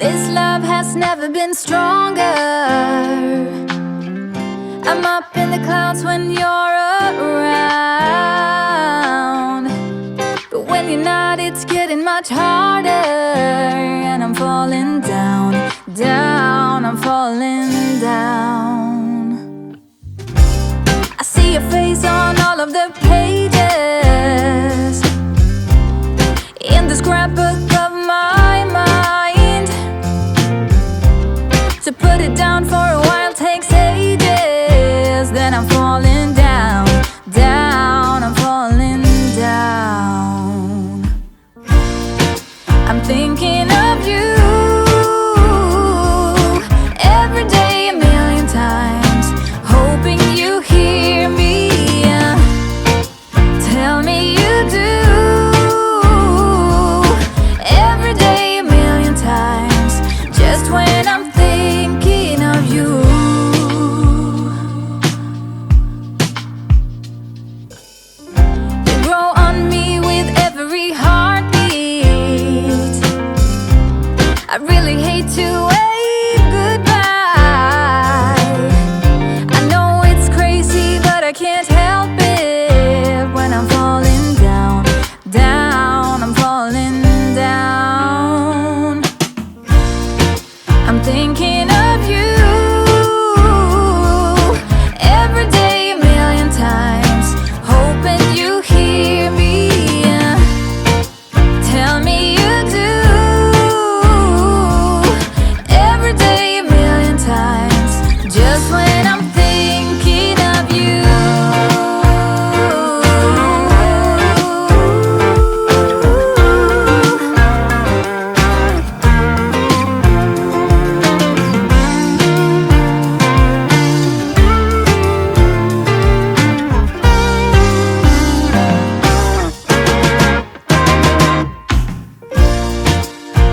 This love has never been stronger. I'm up in the clouds when you're around, but when you're not, it's getting much harder. And I'm falling down, down, I'm falling down. I see your face on all of the pages in the scrapbook of my mind. To put it down for a while takes ages. Then I'm falling down, down, I'm falling down. I'm thinking of you every day, a million times, hoping you hear me. Tell me you do. Every day, a million times, just when I'm thinking of you. You grow on me with every heartbeat. I really hate to wave goodbye. I know it's crazy, but I can't help it. When I'm falling down, down, I'm falling down. I'm thinking of you every day, a million times, hoping you hear me. Tell me you do. Every day, a million times, just when I'm thinking of you.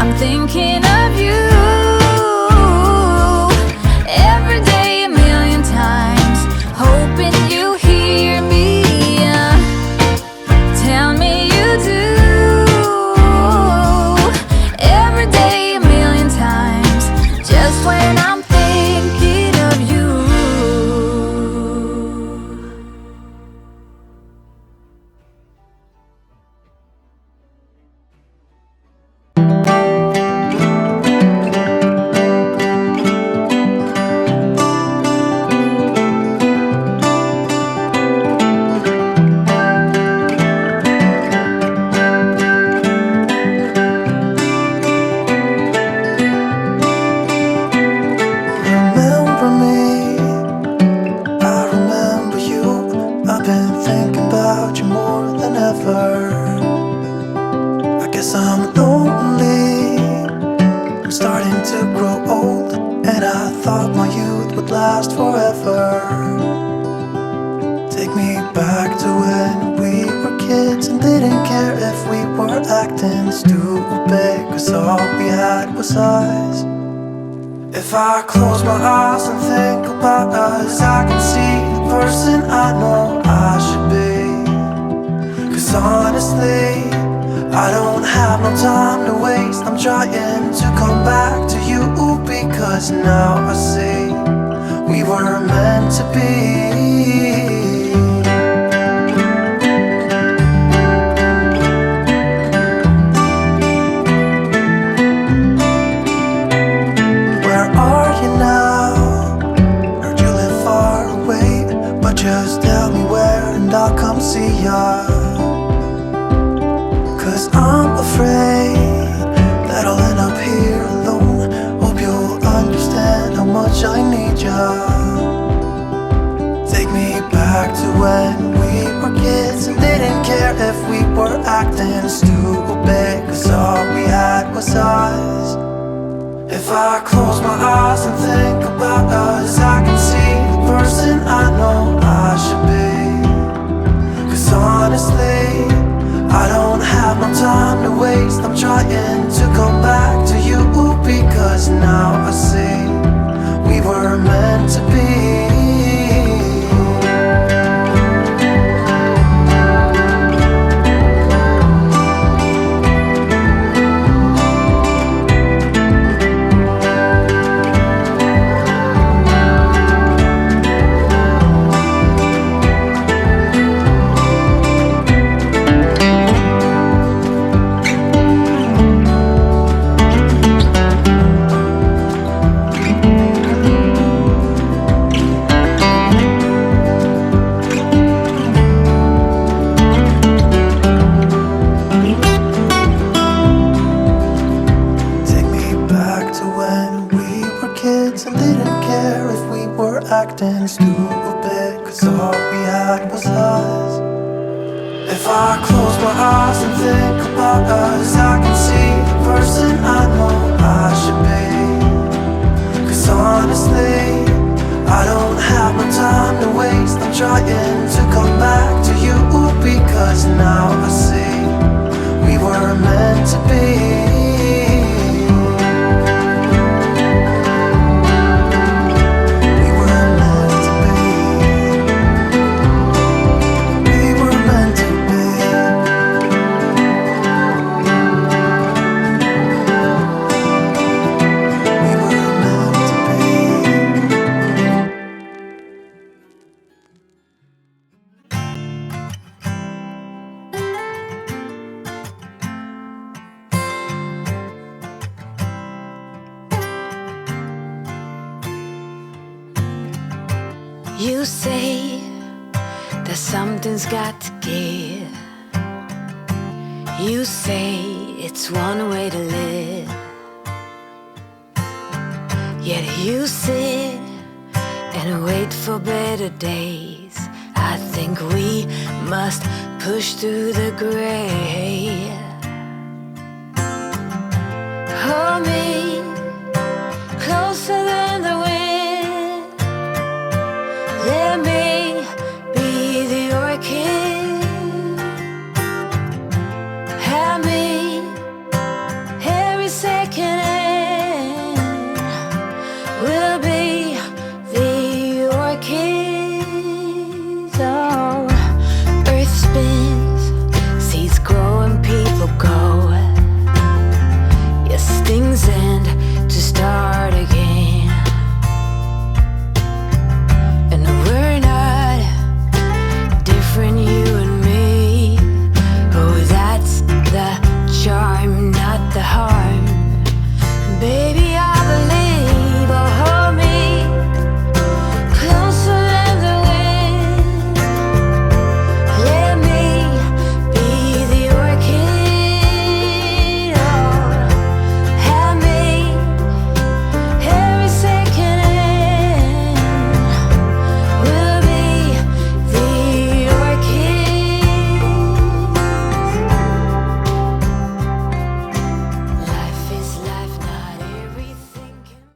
I'm thinking of you every day, a million times, hoping you hear me. Tell me you do. Every day, a million times, just when I'm thinking of you. Remember me, I remember you. I've been thinking about you more than ever. I guess I'm lonely, I'm starting to grow old, and I thought my youth would last forever. Take me back to when we were kids and didn't care if we were acting stupid, 'cause all we had was us. If I close my eyes and think about us, I can see the person I know I should be. 'Cause honestly, I don't have no time to waste. I'm trying to come back to you, because now I see we were meant to be. Where are you now? Heard you live far away, but just tell me where and I'll come see ya. 'Cause I'm afraid that I'll end up here alone. Hope you'll understand how much I need ya. Take me back to when we were kids and didn't care if we were acting stupid, 'cause all we had was us. If I close my eyes and think about us, I can see the person I know I should be. 'Cause honestly, I don't have no time to waste. I'm trying to come back to you, because now I see we were meant to be. acting stupid, 'cause all we had was us. If I close my eyes and think about us, I can see the person I know I should be. 'Cause honestly, I don't have no time to waste. I'm trying to come back to you, because now I see we were meant to be. You say that something's got to give. You say it's one way to live. Yet you sit and wait for better days. I think we must push through the gray. Hold me